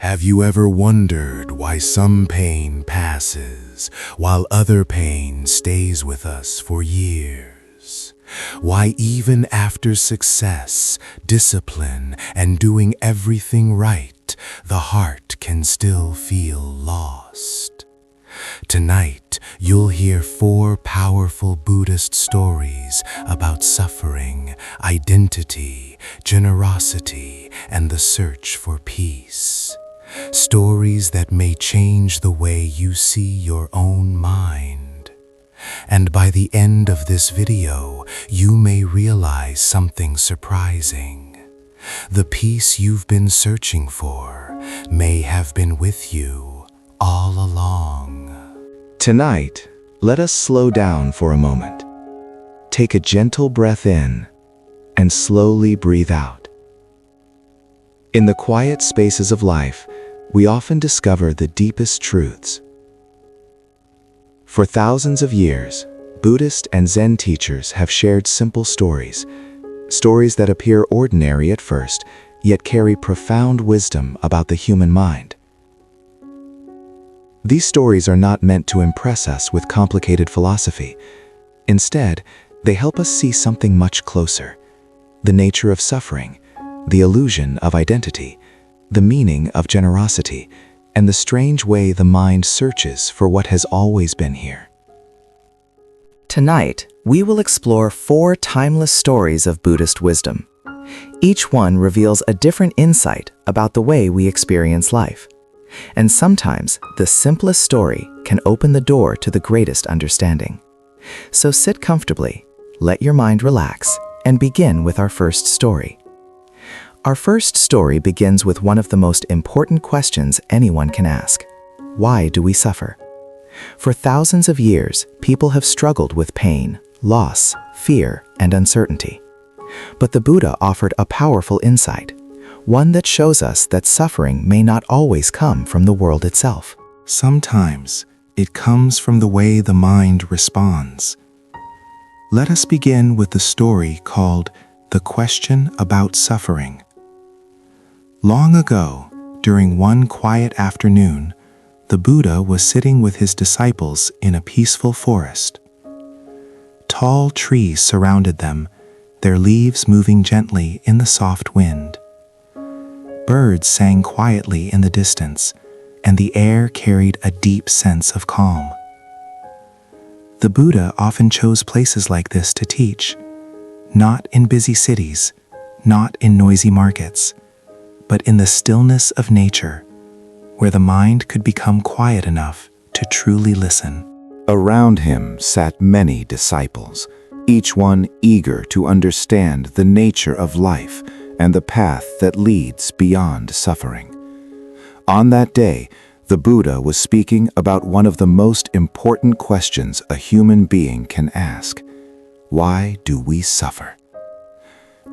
Have you ever wondered why some pain passes while other pain stays with us for years? Why even after success, discipline, and doing everything right, the heart can still feel lost? Tonight, you'll hear 4 powerful Buddhist stories about suffering, identity, generosity, and the search for peace. Stories that may change the way you see your own mind. And by the end of this video, you may realize something surprising. The peace you've been searching for may have been with you all along. Tonight, let us slow down for a moment. Take a gentle breath in and slowly breathe out. In the quiet spaces of life, we often discover the deepest truths. For thousands of years, Buddhist and Zen teachers have shared simple stories that appear ordinary at first, yet carry profound wisdom about the human mind. These stories are not meant to impress us with complicated philosophy. Instead, they help us see something much closer: the nature of suffering, the illusion of identity, the meaning of generosity, and the strange way the mind searches for what has always been here. Tonight, we will explore 4 timeless stories of Buddhist wisdom. Each one reveals a different insight about the way we experience life. And sometimes, the simplest story can open the door to the greatest understanding. So sit comfortably, let your mind relax, and begin with our first story. Our first story begins with one of the most important questions anyone can ask. Why do we suffer? For thousands of years, people have struggled with pain, loss, fear, and uncertainty. But the Buddha offered a powerful insight, one that shows us that suffering may not always come from the world itself. Sometimes it comes from the way the mind responds. Let us begin with the story called The Question About Suffering. Long ago, during one quiet afternoon, the Buddha was sitting with his disciples in a peaceful forest. Tall trees surrounded them, their leaves moving gently in the soft wind. Birds sang quietly in the distance, and the air carried a deep sense of calm. The Buddha often chose places like this to teach, not in busy cities, not in noisy markets, but in the stillness of nature, where the mind could become quiet enough to truly listen. Around him sat many disciples, each one eager to understand the nature of life and the path that leads beyond suffering. On that day, the Buddha was speaking about one of the most important questions a human being can ask: why do we suffer?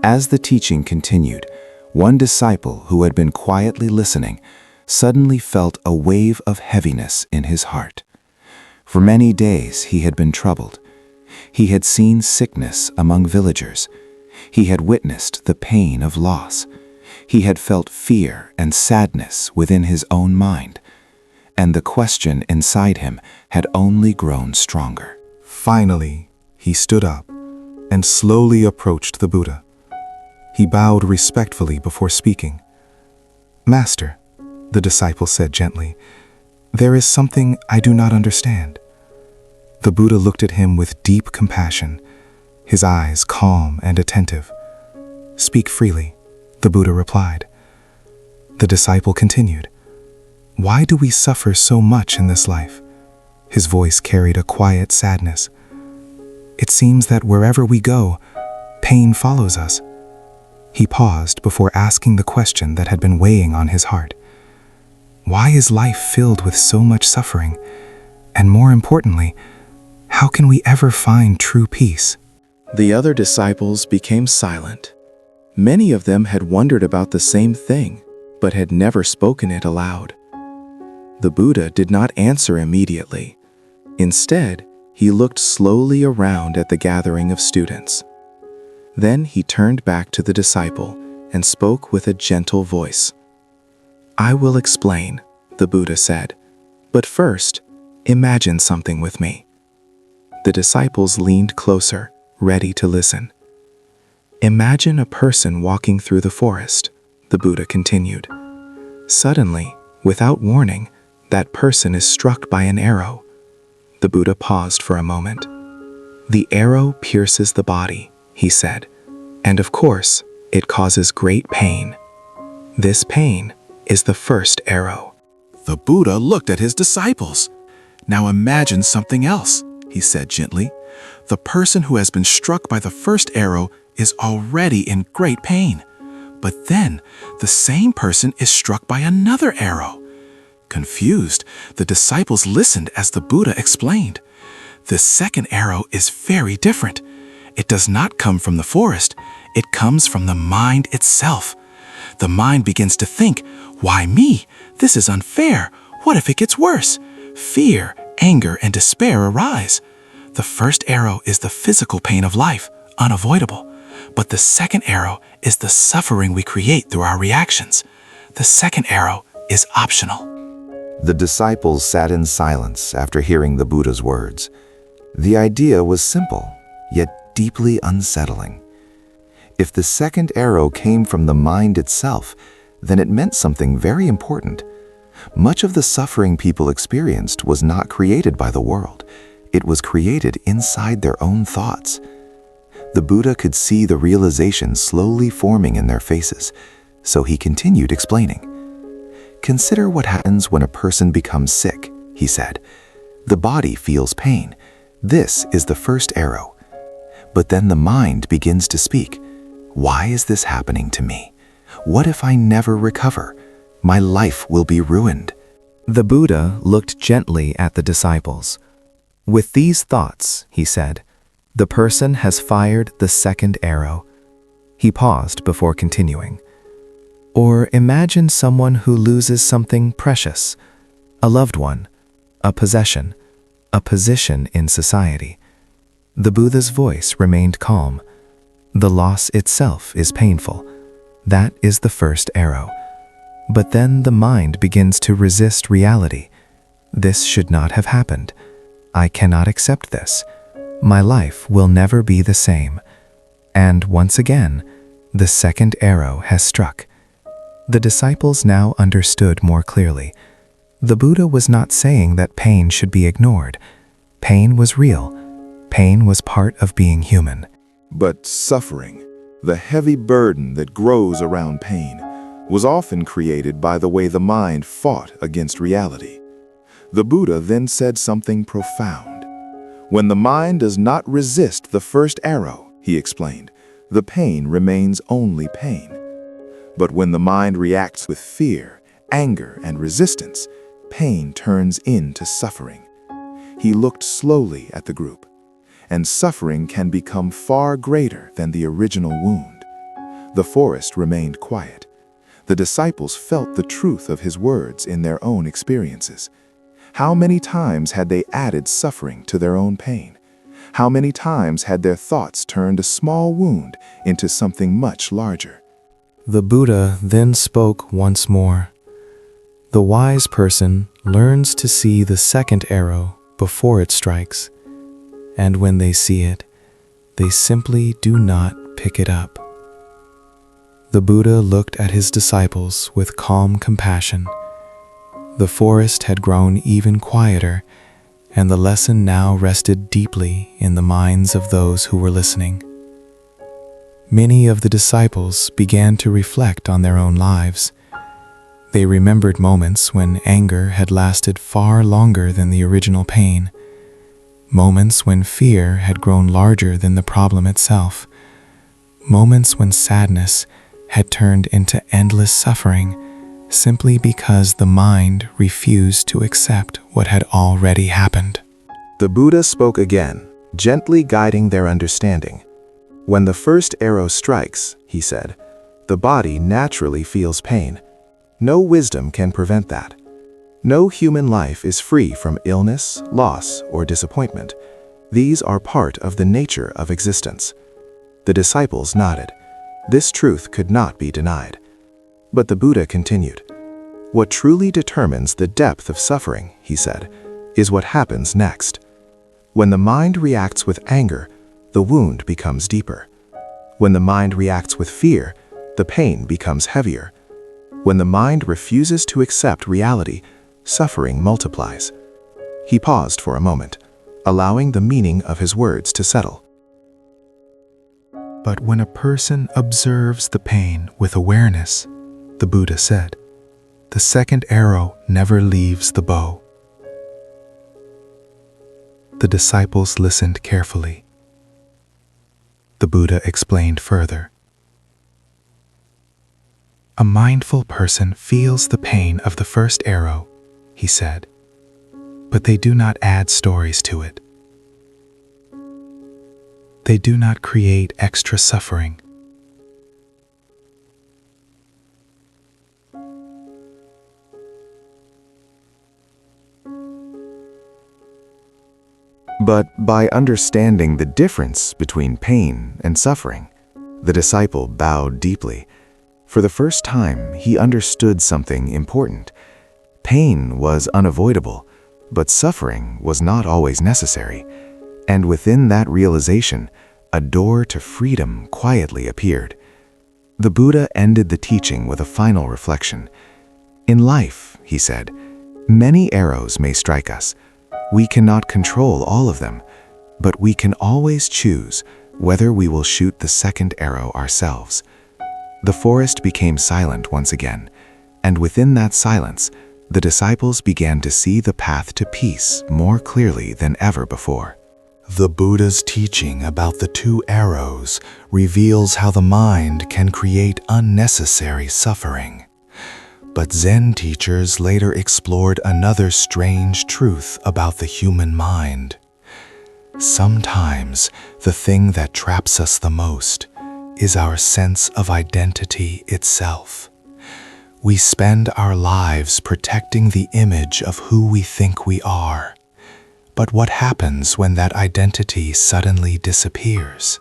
As the teaching continued, one disciple who had been quietly listening suddenly felt a wave of heaviness in his heart. For many days he had been troubled. He had seen sickness among villagers. He had witnessed the pain of loss. He had felt fear and sadness within his own mind. And the question inside him had only grown stronger. Finally, he stood up and slowly approached the Buddha. He bowed respectfully before speaking. "Master," the disciple said gently, "there is something I do not understand." The Buddha looked at him with deep compassion, his eyes calm and attentive. "Speak freely," the Buddha replied. The disciple continued, "Why do we suffer so much in this life?" His voice carried a quiet sadness. "It seems that wherever we go, pain follows us." He paused before asking the question that had been weighing on his heart. Why is life filled with so much suffering? And more importantly, how can we ever find true peace? The other disciples became silent. Many of them had wondered about the same thing, but had never spoken it aloud. The Buddha did not answer immediately. Instead, he looked slowly around at the gathering of students. Then he turned back to the disciple and spoke with a gentle voice. "I will explain," the Buddha said. "But first, imagine something with me." The disciples leaned closer, ready to listen. "Imagine a person walking through the forest," the Buddha continued. "Suddenly, without warning, that person is struck by an arrow." The Buddha paused for a moment. "The arrow pierces the body," he said, "and of course, it causes great pain. This pain is the first arrow." The Buddha looked at his disciples. "Now imagine something else," he said gently. "The person who has been struck by the first arrow is already in great pain. But then, the same person is struck by another arrow." Confused, the disciples listened as the Buddha explained. "The second arrow is very different. It does not come from the forest. It comes from the mind itself. The mind begins to think, 'Why me? This is unfair. What if it gets worse?' Fear, anger, and despair arise. The first arrow is the physical pain of life, unavoidable. But the second arrow is the suffering we create through our reactions. The second arrow is optional." The disciples sat in silence after hearing the Buddha's words. The idea was simple, yet deeply unsettling. If the second arrow came from the mind itself, then it meant something very important. Much of the suffering people experienced was not created by the world. It was created inside their own thoughts. The Buddha could see the realization slowly forming in their faces, so he continued explaining. "Consider what happens when a person becomes sick," he said. "The body feels pain. This is the first arrow. But then the mind begins to speak. Why is this happening to me? What if I never recover? My life will be ruined." The Buddha looked gently at the disciples. "With these thoughts," he said, "the person has fired the second arrow." He paused before continuing. "Or imagine someone who loses something precious, a loved one, a possession, a position in society." The Buddha's voice remained calm. "The loss itself is painful. That is the first arrow. But then the mind begins to resist reality. This should not have happened. I cannot accept this. My life will never be the same." And once again, the second arrow has struck. The disciples now understood more clearly. The Buddha was not saying that pain should be ignored. Pain was real. Pain was part of being human. But suffering, the heavy burden that grows around pain, was often created by the way the mind fought against reality. The Buddha then said something profound. "When the mind does not resist the first arrow," he explained, "the pain remains only pain. But when the mind reacts with fear, anger, and resistance, pain turns into suffering." He looked slowly at the group. "And suffering can become far greater than the original wound." The forest remained quiet. The disciples felt the truth of his words in their own experiences. How many times had they added suffering to their own pain? How many times had their thoughts turned a small wound into something much larger? The Buddha then spoke once more. "The wise person learns to see the second arrow before it strikes, and when they see it, they simply do not pick it up." The Buddha looked at his disciples with calm compassion. The forest had grown even quieter, and the lesson now rested deeply in the minds of those who were listening. Many of the disciples began to reflect on their own lives. They remembered moments when anger had lasted far longer than the original pain, moments when fear had grown larger than the problem itself, moments when sadness had turned into endless suffering simply because the mind refused to accept what had already happened. The Buddha spoke again, gently guiding their understanding. "When the first arrow strikes," he said, "the body naturally feels pain. No wisdom can prevent that. No human life is free from illness, loss, or disappointment. These are part of the nature of existence." The disciples nodded. This truth could not be denied. But the Buddha continued, What truly determines the depth of suffering, he said, is what happens next. When the mind reacts with anger, the wound becomes deeper. When the mind reacts with fear, the pain becomes heavier. When the mind refuses to accept reality, suffering multiplies. He paused for a moment, allowing the meaning of his words to settle. But when a person observes the pain with awareness, the Buddha said, the second arrow never leaves the bow. The disciples listened carefully. The Buddha explained further. A mindful person feels the pain of the first arrow, he said, but they do not add stories to it. They do not create extra suffering. But by understanding the difference between pain and suffering, the disciple bowed deeply. For the first time, he understood something important. Pain was unavoidable, but suffering was not always necessary. And within that realization, a door to freedom quietly appeared. The Buddha ended the teaching with a final reflection. In life, he said, many arrows may strike us. We cannot control all of them, but we can always choose whether we will shoot the second arrow ourselves. The forest became silent once again, and within that silence, the disciples began to see the path to peace more clearly than ever before. The Buddha's teaching about the two arrows reveals how the mind can create unnecessary suffering. But Zen teachers later explored another strange truth about the human mind. Sometimes the thing that traps us the most is our sense of identity itself. We spend our lives protecting the image of who we think we are. But what happens when that identity suddenly disappears?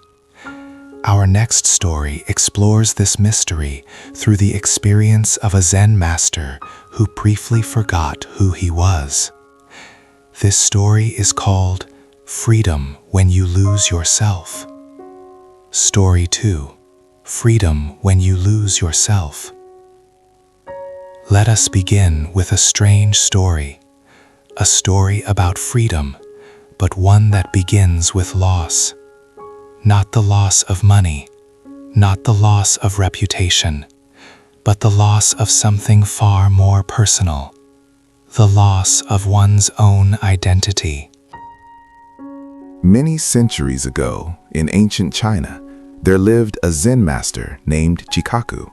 Our next story explores this mystery through the experience of a Zen master who briefly forgot who he was. This story is called Freedom When You Lose Yourself. Story 2: Freedom When You Lose Yourself. Let us begin with a strange story, a story about freedom, but one that begins with loss. Not the loss of money, not the loss of reputation, but the loss of something far more personal, the loss of one's own identity. Many centuries ago, in ancient China, there lived a Zen master named Jikaku.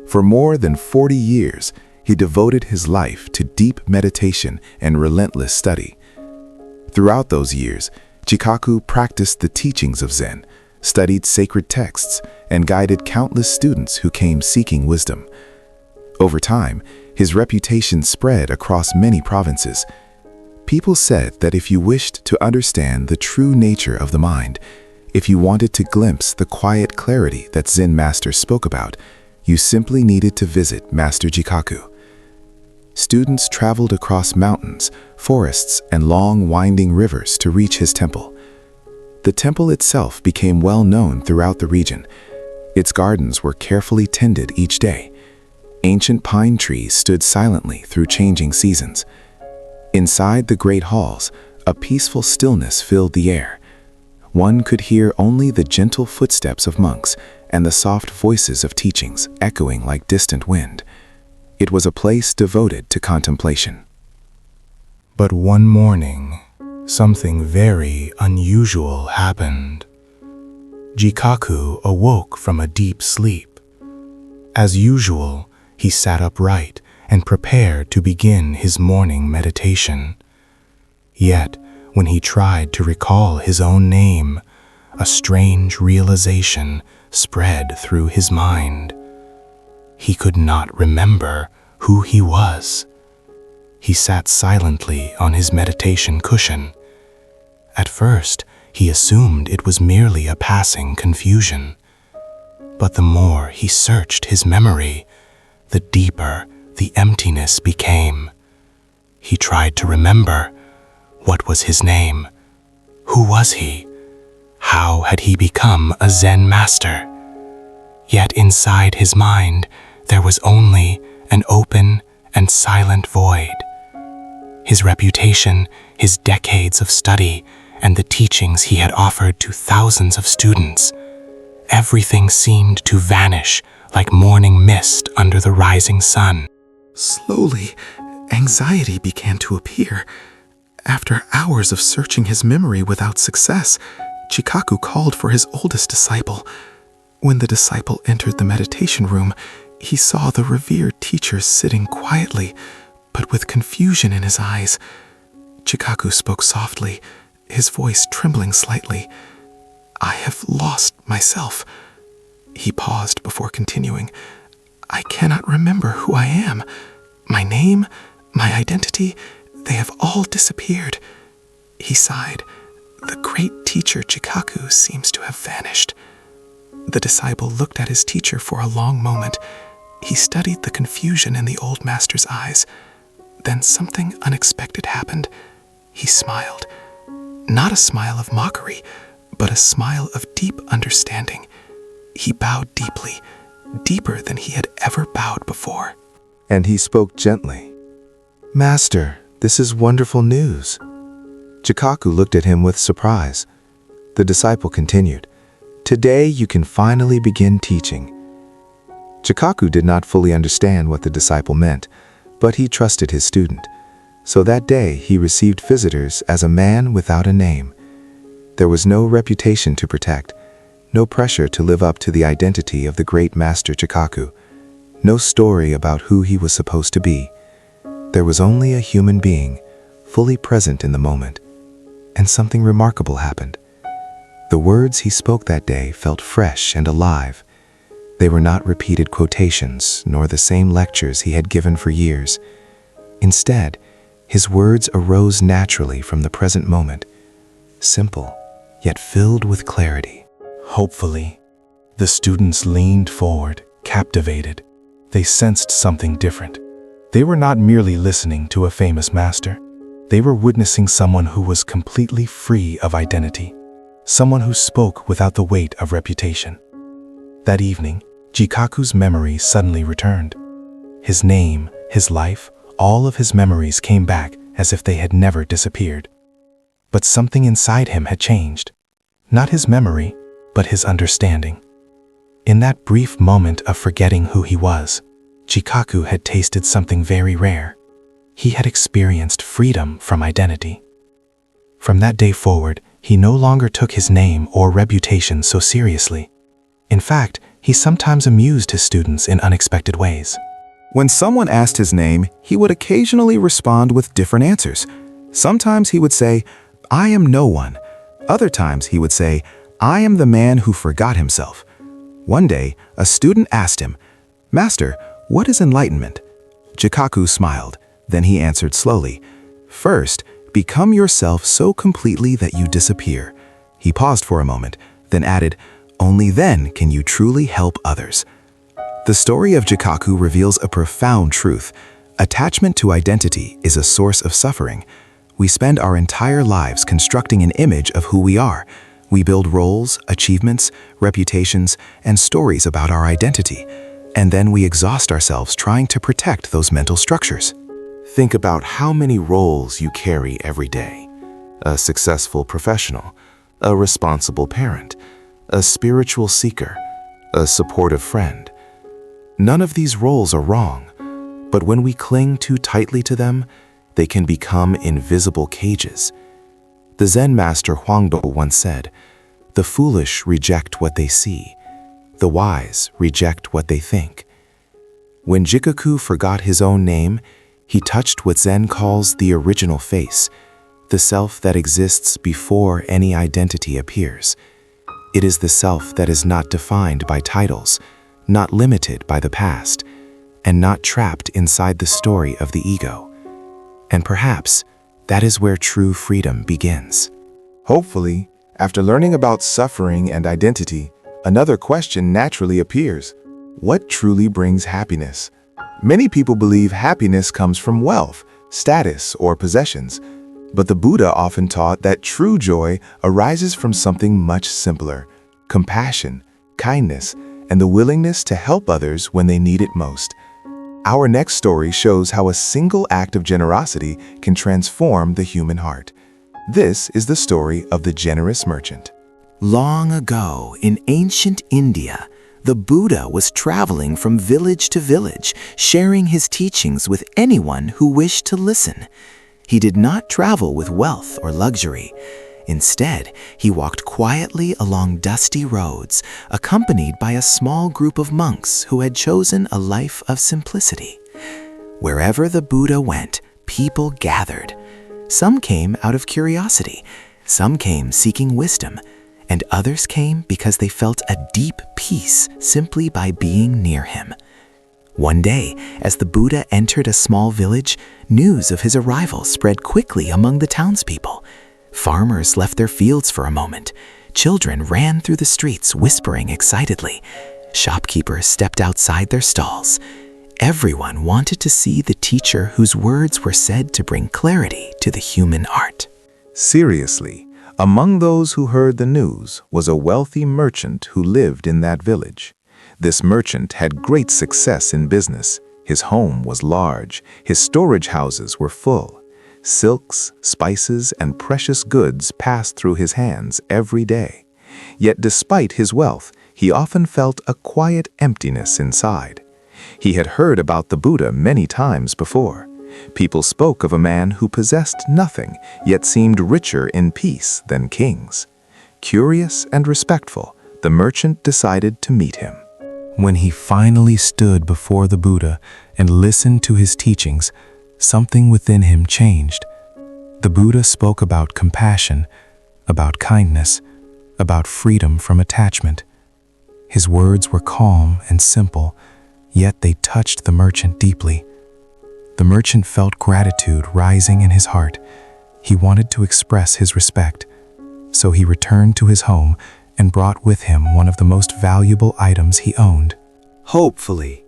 For more than 40 years, he devoted his life to deep meditation and relentless study. Throughout those years, Jikaku practiced the teachings of Zen, studied sacred texts, and guided countless students who came seeking wisdom. Over time, his reputation spread across many provinces. People said that if you wished to understand the true nature of the mind, if you wanted to glimpse the quiet clarity that Zen masters spoke about, you simply needed to visit Master Jikaku. Students traveled across mountains, forests, and long winding rivers to reach his temple. The temple itself became well known throughout the region. Its gardens were carefully tended each day. Ancient pine trees stood silently through changing seasons. Inside the great halls, a peaceful stillness filled the air. One could hear only the gentle footsteps of monks and the soft voices of teachings echoing like distant wind. It was a place devoted to contemplation. But one morning, something very unusual happened. Jikaku awoke from a deep sleep. As usual, he sat upright and prepared to begin his morning meditation. Yet, when he tried to recall his own name, a strange realization spread through his mind. He could not remember who he was. He sat silently on his meditation cushion. At first, he assumed it was merely a passing confusion. But the more he searched his memory, the deeper the emptiness became. He tried to remember. What was his name? Who was he? How had he become a Zen master? Yet inside his mind, there was only an open and silent void. His reputation, his decades of study, and the teachings he had offered to thousands of students, everything seemed to vanish like morning mist under the rising sun. Slowly, anxiety began to appear. After hours of searching his memory without success, Jikaku called for his oldest disciple. When the disciple entered the meditation room, he saw the revered teacher sitting quietly, but with confusion in his eyes. Jikaku spoke softly, his voice trembling slightly. "I have lost myself." He paused before continuing. "I cannot remember who I am. My name, my identity, they have all disappeared." He sighed. "The great teacher Jikaku seems to have vanished." The disciple looked at his teacher for a long moment. He studied the confusion in the old master's eyes. Then something unexpected happened. He smiled. Not a smile of mockery, but a smile of deep understanding. He bowed deeply, deeper than he had ever bowed before. And he spoke gently. "Master, this is wonderful news." Jikaku looked at him with surprise. The disciple continued, "Today you can finally begin teaching." Jikaku did not fully understand what the disciple meant, but he trusted his student. So that day he received visitors as a man without a name. There was no reputation to protect, no pressure to live up to the identity of the great Master Jikaku, no story about who he was supposed to be. There was only a human being, fully present in the moment. And something remarkable happened. The words he spoke that day felt fresh and alive. They were not repeated quotations, nor the same lectures he had given for years. Instead, his words arose naturally from the present moment, simple, yet filled with clarity. Hopefully, the students leaned forward, captivated. They sensed something different. They were not merely listening to a famous master. They were witnessing someone who was completely free of identity, someone who spoke without the weight of reputation. That evening, Jikaku's memory suddenly returned. His name, his life, all of his memories came back as if they had never disappeared. But something inside him had changed. Not his memory, but his understanding. In that brief moment of forgetting who he was, Jikaku had tasted something very rare. He had experienced freedom from identity. From that day forward, he no longer took his name or reputation so seriously. In fact, he sometimes amused his students in unexpected ways. When someone asked his name, he would occasionally respond with different answers. Sometimes he would say, "I am no one." Other times he would say, "I am the man who forgot himself." One day, a student asked him, "Master, what is enlightenment?" Jikaku smiled. Then he answered slowly, "First, become yourself so completely that you disappear." He paused for a moment, then added, "Only then can you truly help others." The story of Jikaku reveals a profound truth. Attachment to identity is a source of suffering. We spend our entire lives constructing an image of who we are. We build roles, achievements, reputations, and stories about our identity. And then we exhaust ourselves trying to protect those mental structures. Think about how many roles you carry every day. A successful professional, a responsible parent, a spiritual seeker, a supportive friend. None of these roles are wrong, but when we cling too tightly to them, they can become invisible cages. The Zen master Huangdo once said, "The foolish reject what they see. The wise reject what they think." When Jikaku forgot his own name, he touched what Zen calls the original face, the self that exists before any identity appears. It is the self that is not defined by titles, not limited by the past, and not trapped inside the story of the ego. And perhaps that is where true freedom begins. Hopefully, after learning about suffering and identity, another question naturally appears. What truly brings happiness? Many people believe happiness comes from wealth, status, or possessions, but the Buddha often taught that true joy arises from something much simpler: compassion, kindness, and the willingness to help others when they need it most. Our next story shows how a single act of generosity can transform the human heart. This is the story of the generous merchant. Long ago, in ancient India, the Buddha was traveling from village to village, sharing his teachings with anyone who wished to listen. He did not travel with wealth or luxury. Instead, he walked quietly along dusty roads, accompanied by a small group of monks who had chosen a life of simplicity. Wherever the Buddha went, people gathered. Some came out of curiosity, some came seeking wisdom, and others came because they felt a deep peace simply by being near him. One day, as the Buddha entered a small village, news of his arrival spread quickly among the townspeople. Farmers left their fields for a moment. Children ran through the streets whispering excitedly. Shopkeepers stepped outside their stalls. Everyone wanted to see the teacher whose words were said to bring clarity to the human heart. Seriously, among those who heard the news was a wealthy merchant who lived in that village. This merchant had great success in business. His home was large. His storage houses were full. Silks, spices, and precious goods passed through his hands every day. Yet despite his wealth, he often felt a quiet emptiness inside. He had heard about the Buddha many times before. People spoke of a man who possessed nothing, yet seemed richer in peace than kings. Curious and respectful, the merchant decided to meet him. When he finally stood before the Buddha and listened to his teachings, something within him changed. The Buddha spoke about compassion, about kindness, about freedom from attachment. His words were calm and simple, yet they touched the merchant deeply. The merchant felt gratitude rising in his heart. He wanted to express his respect, so he returned to his home and brought with him one of the most valuable items he owned. Hopefully,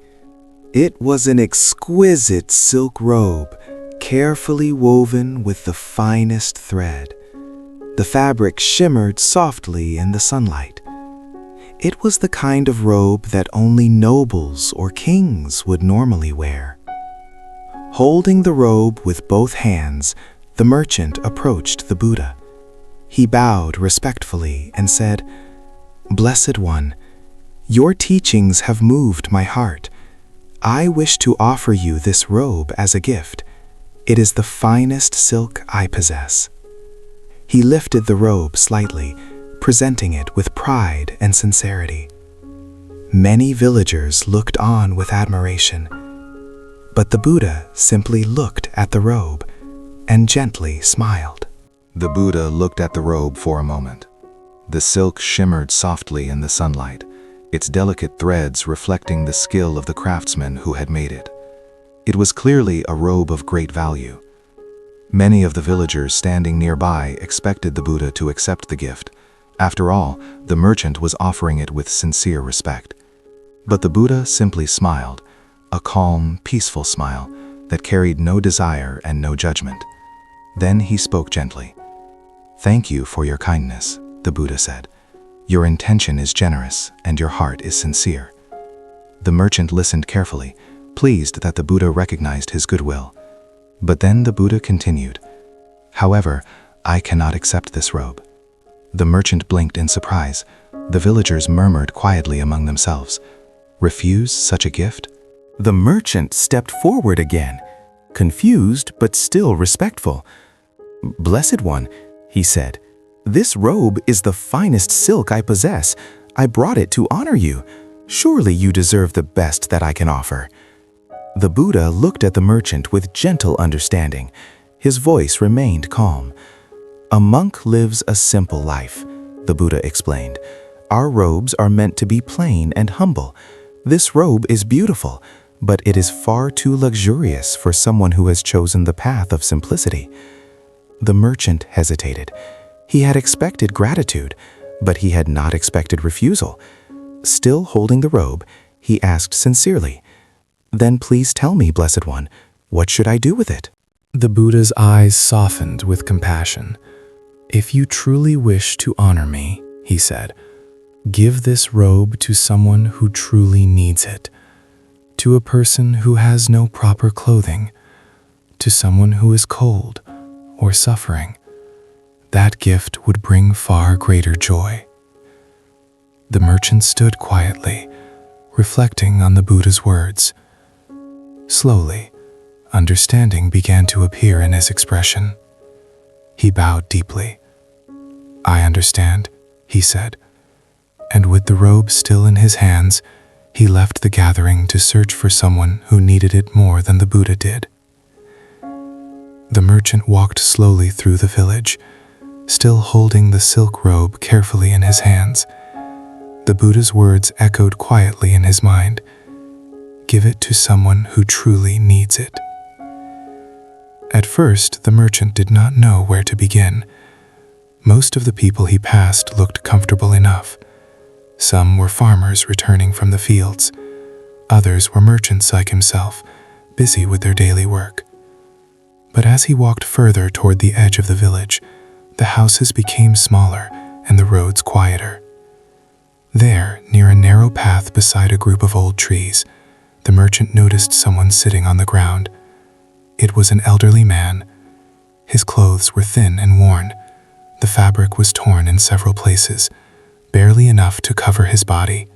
it was an exquisite silk robe, carefully woven with the finest thread. The fabric shimmered softly in the sunlight. It was the kind of robe that only nobles or kings would normally wear. Holding the robe with both hands, the merchant approached the Buddha. He bowed respectfully and said, "Blessed One, your teachings have moved my heart. I wish to offer you this robe as a gift. It is the finest silk I possess." He lifted the robe slightly, presenting it with pride and sincerity. Many villagers looked on with admiration, but the Buddha simply looked at the robe and gently smiled. The Buddha looked at the robe for a moment. The silk shimmered softly in the sunlight, its delicate threads reflecting the skill of the craftsman who had made it. It was clearly a robe of great value. Many of the villagers standing nearby expected the Buddha to accept the gift. After all, the merchant was offering it with sincere respect. But the Buddha simply smiled, a calm, peaceful smile that carried no desire and no judgment. Then he spoke gently. "Thank you for your kindness," the Buddha said. "Your intention is generous and your heart is sincere." The merchant listened carefully, pleased that the Buddha recognized his goodwill. But then the Buddha continued, "However, I cannot accept this robe." The merchant blinked in surprise. The villagers murmured quietly among themselves. Refuse such a gift? The merchant stepped forward again, confused but still respectful. "Blessed One," he said, "this robe is the finest silk I possess. I brought it to honor you. Surely you deserve the best that I can offer." The Buddha looked at the merchant with gentle understanding. His voice remained calm. "A monk lives a simple life," the Buddha explained. "Our robes are meant to be plain and humble. This robe is beautiful, but it is far too luxurious for someone who has chosen the path of simplicity." The merchant hesitated. He had expected gratitude, but he had not expected refusal. Still holding the robe, he asked sincerely, Then please tell me, Blessed One, what should I do with it? The Buddha's eyes softened with compassion. If you truly wish to honor me, he said, give this robe to someone who truly needs it, to a person who has no proper clothing, to someone who is cold or suffering. That gift would bring far greater joy. The merchant stood quietly, reflecting on the Buddha's words. Slowly, understanding began to appear in his expression. He bowed deeply. I understand, he said, and with the robe still in his hands, he left the gathering to search for someone who needed it more than the Buddha did. The merchant walked slowly through the village, still holding the silk robe carefully in his hands. The Buddha's words echoed quietly in his mind. Give it to someone who truly needs it. At first, the merchant did not know where to begin. Most of the people he passed looked comfortable enough. Some were farmers returning from the fields. Others were merchants like himself, busy with their daily work. But as he walked further toward the edge of the village, the houses became smaller and the roads quieter. There, near a narrow path beside a group of old trees, the merchant noticed someone sitting on the ground. It was an elderly man. His clothes were thin and worn. The fabric was torn in several places, barely enough to cover his body.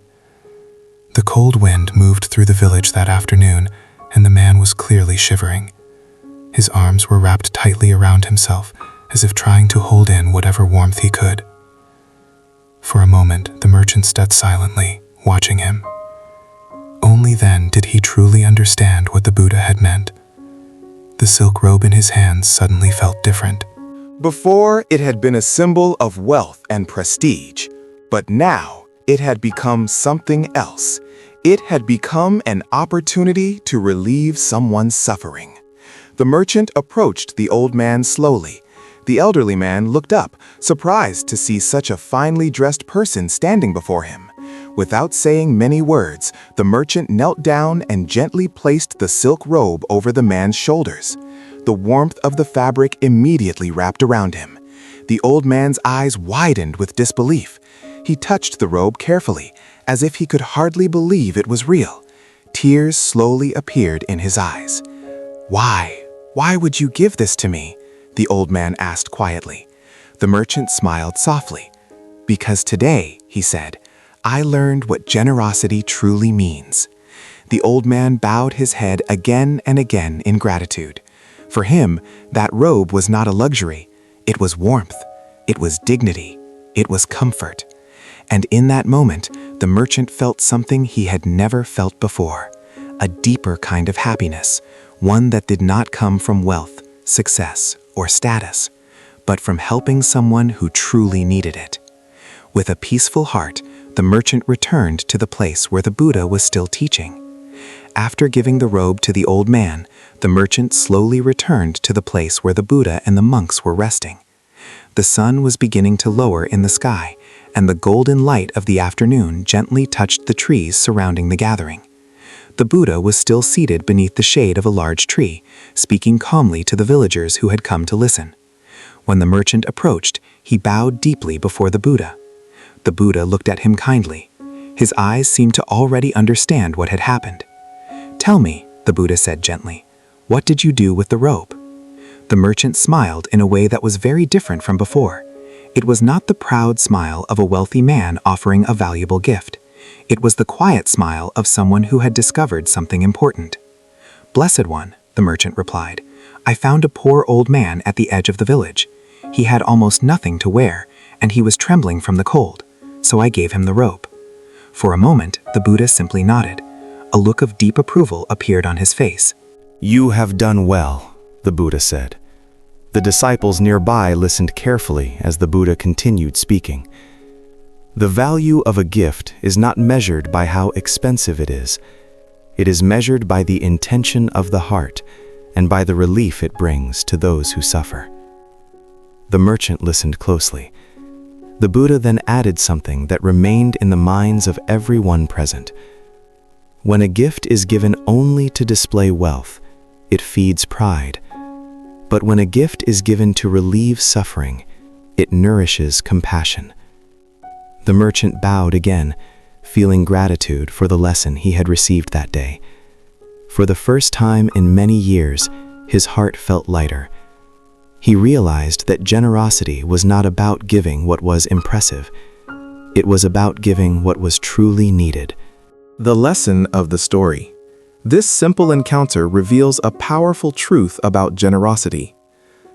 The cold wind moved through the village that afternoon, and the man was clearly shivering. His arms were wrapped tightly around himself, as if trying to hold in whatever warmth he could. For a moment, the merchant stood silently, watching him. Only then did he truly understand what the Buddha had meant. The silk robe in his hands suddenly felt different. Before, it had been a symbol of wealth and prestige, but now it had become something else. It had become an opportunity to relieve someone's suffering. The merchant approached the old man slowly. The elderly man looked up, surprised to see such a finely dressed person standing before him. Without saying many words, the merchant knelt down and gently placed the silk robe over the man's shoulders. The warmth of the fabric immediately wrapped around him. The old man's eyes widened with disbelief. He touched the robe carefully, as if he could hardly believe it was real. Tears slowly appeared in his eyes. "Why? Why would you give this to me?" the old man asked quietly. The merchant smiled softly. "Because today," he said, "I learned what generosity truly means." The old man bowed his head again and again in gratitude. For him, that robe was not a luxury. It was warmth. It was dignity. It was comfort. And in that moment, the merchant felt something he had never felt before. A deeper kind of happiness, one that did not come from wealth, success, or status, but from helping someone who truly needed it. With a peaceful heart, the merchant returned to the place where the Buddha was still teaching. After giving the robe to the old man, the merchant slowly returned to the place where the Buddha and the monks were resting. The sun was beginning to lower in the sky, and the golden light of the afternoon gently touched the trees surrounding the gathering. The Buddha was still seated beneath the shade of a large tree, speaking calmly to the villagers who had come to listen. When the merchant approached, he bowed deeply before the Buddha. The Buddha looked at him kindly. His eyes seemed to already understand what had happened. "Tell me," the Buddha said gently, "what did you do with the robe?" The merchant smiled in a way that was very different from before. It was not the proud smile of a wealthy man offering a valuable gift. It was the quiet smile of someone who had discovered something important. "Blessed One," the merchant replied, "I found a poor old man at the edge of the village. He had almost nothing to wear, and he was trembling from the cold, so I gave him the robe." For a moment, the Buddha simply nodded. A look of deep approval appeared on his face. "You have done well," the Buddha said. The disciples nearby listened carefully as the Buddha continued speaking. The value of a gift is not measured by how expensive it is. It is measured by the intention of the heart and by the relief it brings to those who suffer. The merchant listened closely. The Buddha then added something that remained in the minds of everyone present. When a gift is given only to display wealth, it feeds pride. But when a gift is given to relieve suffering, it nourishes compassion. The merchant bowed again, feeling gratitude for the lesson he had received that day. For the first time in many years, his heart felt lighter. He realized that generosity was not about giving what was impressive. It was about giving what was truly needed. The lesson of the story. This simple encounter reveals a powerful truth about generosity.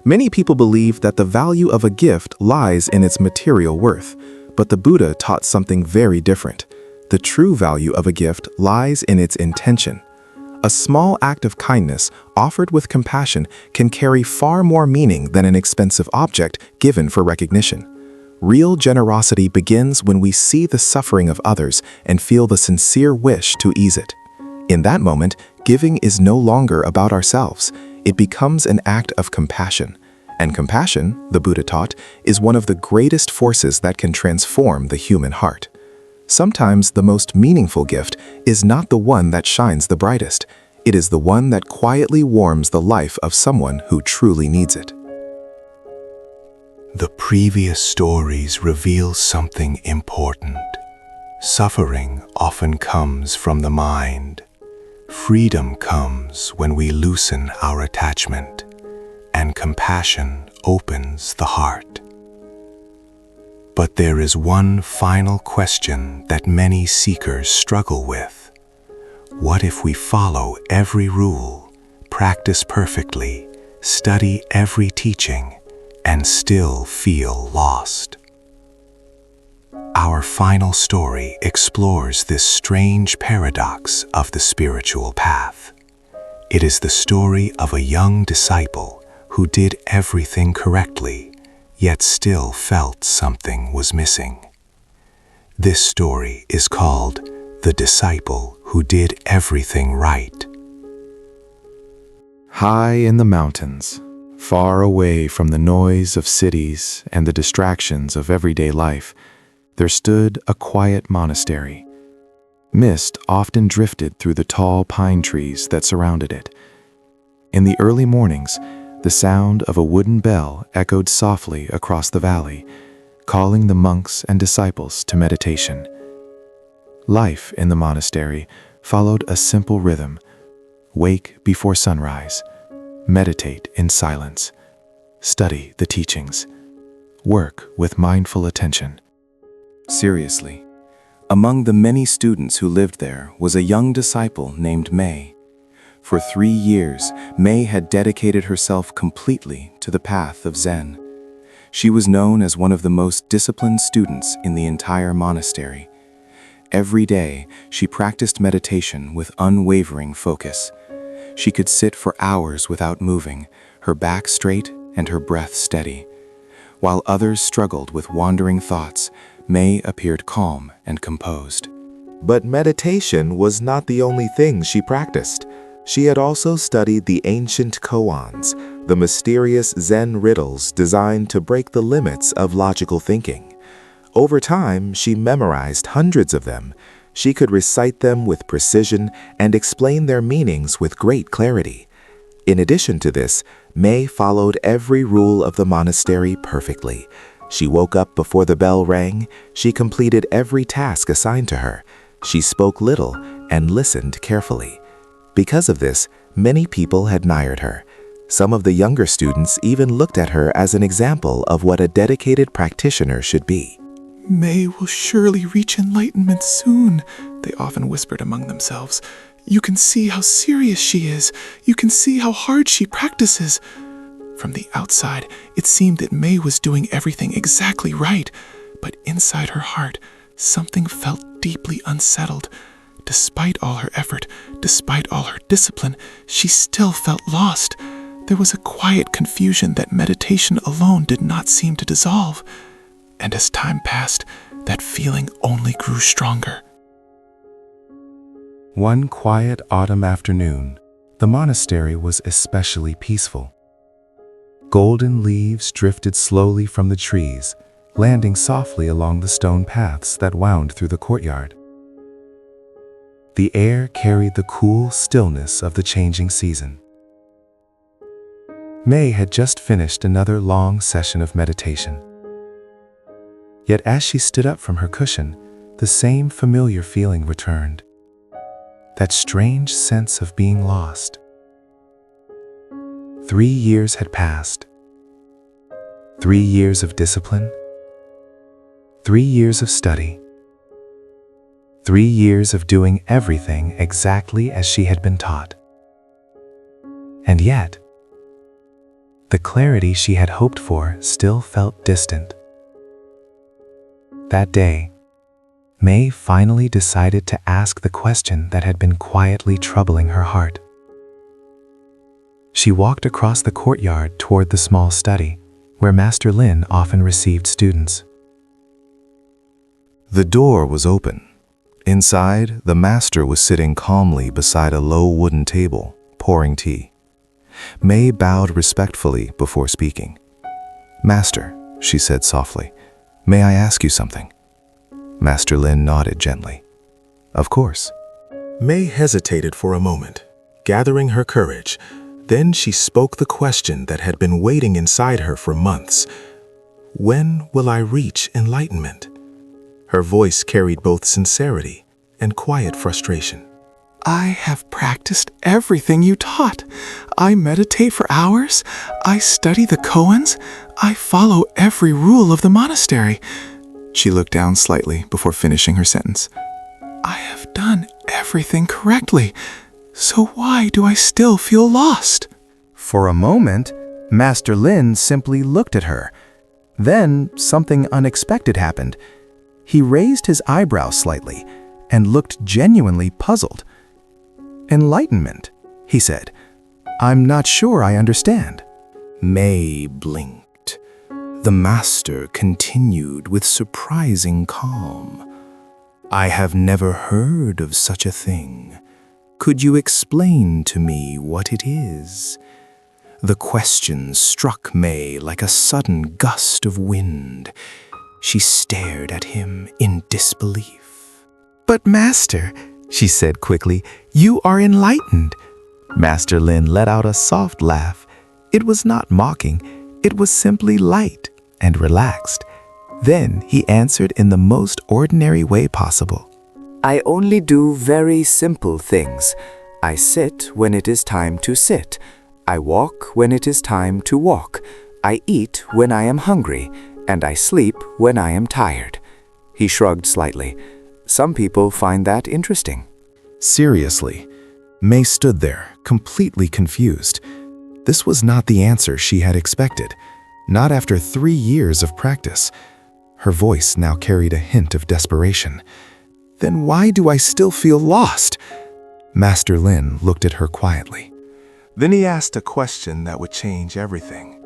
Many people believe that the value of a gift lies in its material worth, but the Buddha taught something very different. The true value of a gift lies in its intention. A small act of kindness offered with compassion can carry far more meaning than an expensive object given for recognition. Real generosity begins when we see the suffering of others and feel the sincere wish to ease it. In that moment, giving is no longer about ourselves. It becomes an act of compassion. And compassion, the Buddha taught, is one of the greatest forces that can transform the human heart. Sometimes the most meaningful gift is not the one that shines the brightest. It is the one that quietly warms the life of someone who truly needs it. The previous stories reveal something important. Suffering often comes from the mind. Freedom comes when we loosen our attachment, and compassion opens the heart. But there is one final question that many seekers struggle with. What if we follow every rule, practice perfectly, study every teaching, and still feel lost? Our final story explores this strange paradox of the spiritual path. It is the story of a young disciple who did everything correctly, yet still felt something was missing. This story is called The Disciple Who Did Everything Right. High in the mountains, far away from the noise of cities and the distractions of everyday life, there stood a quiet monastery. Mist often drifted through the tall pine trees that surrounded it. In the early mornings, the sound of a wooden bell echoed softly across the valley, calling the monks and disciples to meditation. Life in the monastery followed a simple rhythm: wake before sunrise, meditate in silence, study the teachings, work with mindful attention. Seriously, among the many students who lived there was a young disciple named May. For 3 years, May had dedicated herself completely to the path of Zen. She was known as one of the most disciplined students in the entire monastery. Every day, she practiced meditation with unwavering focus. She could sit for hours without moving, her back straight and her breath steady. While others struggled with wandering thoughts, May appeared calm and composed. But meditation was not the only thing she practiced. She had also studied the ancient koans, the mysterious Zen riddles designed to break the limits of logical thinking. Over time, she memorized hundreds of them. She could recite them with precision and explain their meanings with great clarity. In addition to this, May followed every rule of the monastery perfectly. She woke up before the bell rang. She completed every task assigned to her. She spoke little and listened carefully. Because of this, many people admired her. Some of the younger students even looked at her as an example of what a dedicated practitioner should be. May will surely reach enlightenment soon, they often whispered among themselves. You can see how serious she is. You can see how hard she practices. From the outside, it seemed that May was doing everything exactly right, but inside her heart, something felt deeply unsettled. Despite all her effort, despite all her discipline, she still felt lost. There was a quiet confusion that meditation alone did not seem to dissolve. And as time passed, that feeling only grew stronger. One quiet autumn afternoon, the monastery was especially peaceful. Golden leaves drifted slowly from the trees, landing softly along the stone paths that wound through the courtyard. The air carried the cool stillness of the changing season. May had just finished another long session of meditation. Yet as she stood up from her cushion, the same familiar feeling returned. That strange sense of being lost. 3 years had passed. 3 years of discipline. 3 years of study. 3 years of doing everything exactly as she had been taught. And yet, the clarity she had hoped for still felt distant. That day, May finally decided to ask the question that had been quietly troubling her heart. She walked across the courtyard toward the small study, where Master Lin often received students. The door was open. Inside, the master was sitting calmly beside a low wooden table, pouring tea. May bowed respectfully before speaking. "Master," she said softly, "may I ask you something?" Master Lin nodded gently. "Of course." May hesitated for a moment, gathering her courage. Then she spoke the question that had been waiting inside her for months. When will I reach enlightenment? Her voice carried both sincerity and quiet frustration. I have practiced everything you taught. I meditate for hours. I study the koans. I follow every rule of the monastery. She looked down slightly before finishing her sentence. I have done everything correctly. So why do I still feel lost? For a moment, Master Lin simply looked at her. Then something unexpected happened. He raised his eyebrows slightly and looked genuinely puzzled. "Enlightenment," he said. "I'm not sure I understand." May blinked. The master continued with surprising calm. "I have never heard of such a thing. Could you explain to me what it is?" The question struck May like a sudden gust of wind. She stared at him in disbelief. "But Master," she said quickly, "you are enlightened." Master Lin let out a soft laugh. It was not mocking. It was simply light and relaxed. Then he answered in the most ordinary way possible. I only do very simple things. I sit when it is time to sit. I walk when it is time to walk. I eat when I am hungry, and I sleep when I am tired. He shrugged slightly. Some people find that interesting. Seriously, May stood there, completely confused. This was not the answer she had expected, not after 3 years of practice. Her voice now carried a hint of desperation. "Then why do I still feel lost?" Master Lin looked at her quietly. Then he asked a question that would change everything.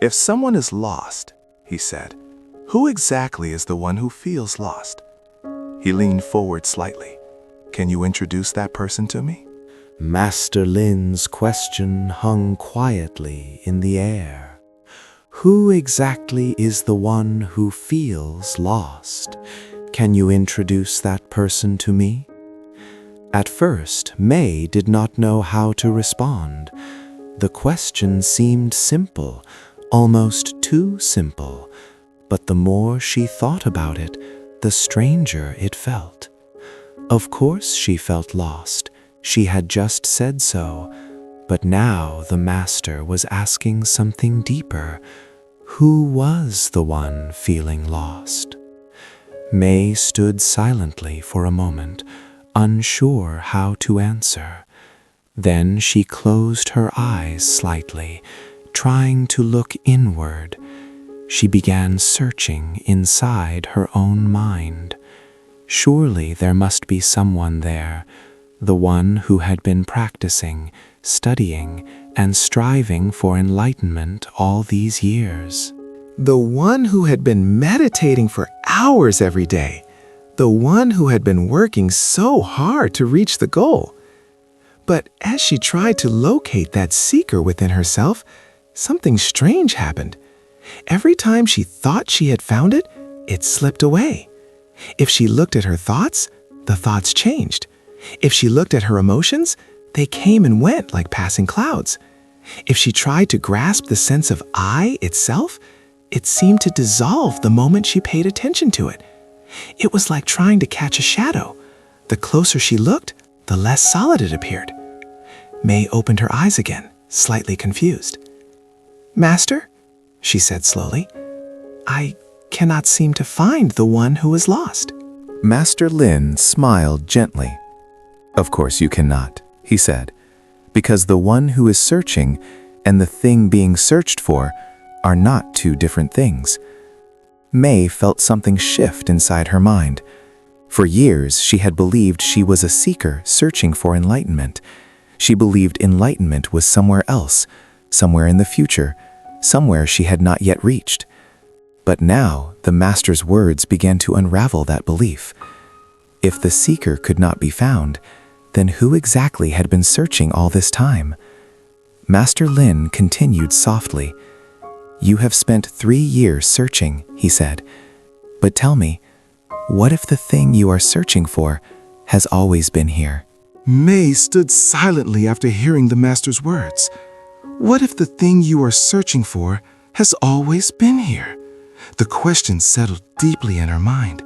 If someone is lost, he said, who exactly is the one who feels lost? He leaned forward slightly. Can you introduce that person to me? Master Lin's question hung quietly in the air. Who exactly is the one who feels lost? Can you introduce that person to me? At first, May did not know how to respond. The question seemed simple, almost too simple, but the more she thought about it, the stranger it felt. Of course she felt lost. She had just said so. But now the master was asking something deeper. Who was the one feeling lost? May stood silently for a moment, unsure how to answer. Then she closed her eyes slightly, trying to look inward. She began searching inside her own mind. Surely there must be someone there, the one who had been practicing, studying, and striving for enlightenment all these years. The one who had been meditating for hours every day. The one who had been working so hard to reach the goal. But as she tried to locate that seeker within herself, something strange happened. Every time she thought she had found it, it slipped away. If she looked at her thoughts, the thoughts changed. If she looked at her emotions, they came and went like passing clouds. If she tried to grasp the sense of I itself, it seemed to dissolve the moment she paid attention to it. It was like trying to catch a shadow. The closer she looked, the less solid it appeared. May opened her eyes again, slightly confused. "Master," she said slowly, "I cannot seem to find the one who is lost." Master Lin smiled gently. "Of course you cannot," he said, "because the one who is searching and the thing being searched for are not two different things." May felt something shift inside her mind. For years, she had believed she was a seeker searching for enlightenment. She believed enlightenment was somewhere else, somewhere in the future, somewhere she had not yet reached. But now, the Master's words began to unravel that belief. If the seeker could not be found, then who exactly had been searching all this time? Master Lin continued softly. "You have spent 3 years searching," he said. "But tell me, what if the thing you are searching for has always been here?" May stood silently after hearing the Master's words. What if the thing you are searching for has always been here? The question settled deeply in her mind.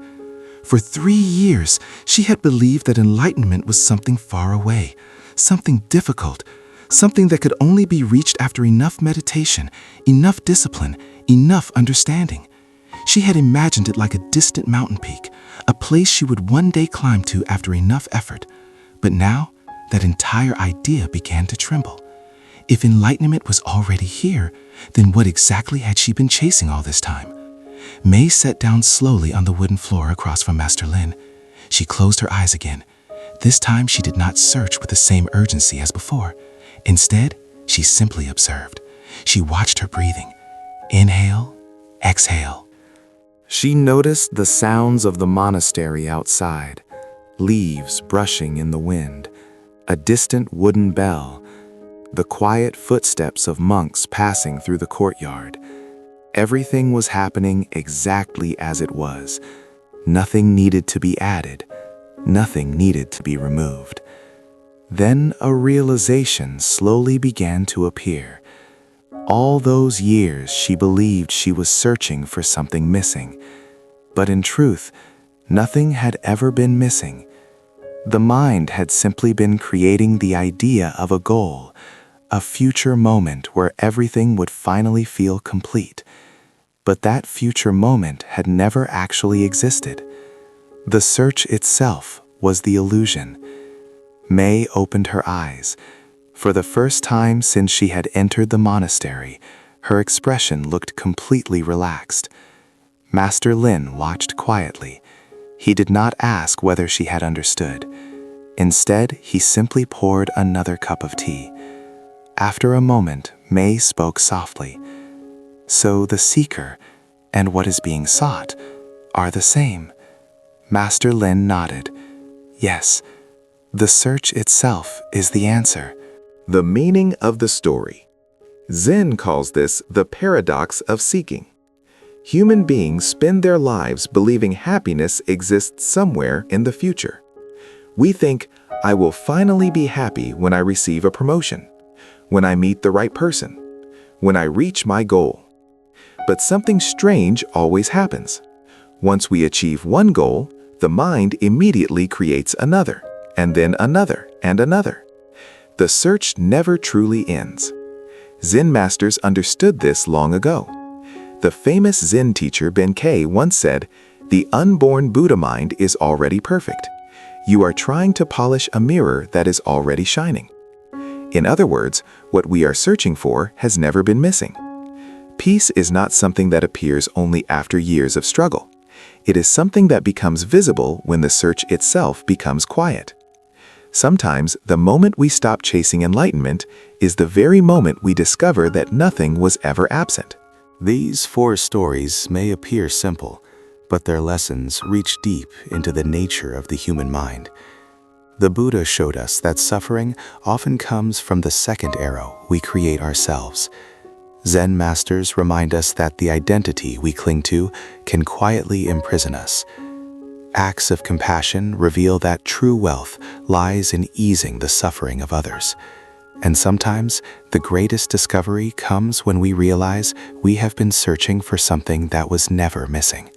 For 3 years, she had believed that enlightenment was something far away, something difficult, something that could only be reached after enough meditation, enough discipline, enough understanding. She had imagined it like a distant mountain peak, a place she would one day climb to after enough effort. But now, that entire idea began to tremble. If enlightenment was already here, then what exactly had she been chasing all this time? May sat down slowly on the wooden floor across from Master Lin. She closed her eyes again. This time she did not search with the same urgency as before. Instead, she simply observed. She watched her breathing. Inhale, exhale. She noticed the sounds of the monastery outside, leaves brushing in the wind, a distant wooden bell, the quiet footsteps of monks passing through the courtyard. Everything was happening exactly as it was. Nothing needed to be added. Nothing needed to be removed. Then a realization slowly began to appear. All those years she believed she was searching for something missing. But in truth, nothing had ever been missing. The mind had simply been creating the idea of a goal, a future moment where everything would finally feel complete. But that future moment had never actually existed. The search itself was the illusion. May opened her eyes. For the first time since she had entered the monastery, her expression looked completely relaxed. Master Lin watched quietly. He did not ask whether she had understood. Instead, he simply poured another cup of tea. After a moment, May spoke softly. "So the seeker and what is being sought are the same." Master Lin nodded. "Yes, the search itself is the answer." The meaning of the story. Zen calls this the paradox of seeking. Human beings spend their lives believing happiness exists somewhere in the future. We think, I will finally be happy when I receive a promotion, when I meet the right person, when I reach my goal. But something strange always happens. Once we achieve one goal, the mind immediately creates another, and then another, and another. The search never truly ends. Zen masters understood this long ago. The famous Zen teacher Benkei once said, "The unborn Buddha mind is already perfect. You are trying to polish a mirror that is already shining." In other words, what we are searching for has never been missing. Peace is not something that appears only after years of struggle. It is something that becomes visible when the search itself becomes quiet. Sometimes, the moment we stop chasing enlightenment is the very moment we discover that nothing was ever absent. These 4 stories may appear simple, but their lessons reach deep into the nature of the human mind. The Buddha showed us that suffering often comes from the second arrow we create ourselves. Zen masters remind us that the identity we cling to can quietly imprison us. Acts of compassion reveal that true wealth lies in easing the suffering of others. And sometimes, the greatest discovery comes when we realize we have been searching for something that was never missing.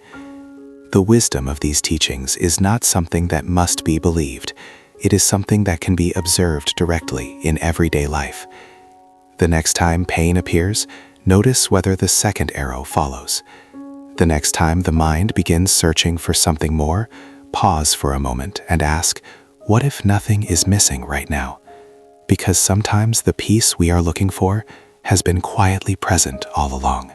The wisdom of these teachings is not something that must be believed. It is something that can be observed directly in everyday life. The next time pain appears, notice whether the second arrow follows. The next time the mind begins searching for something more, pause for a moment and ask, what if nothing is missing right now? Because sometimes the peace we are looking for has been quietly present all along.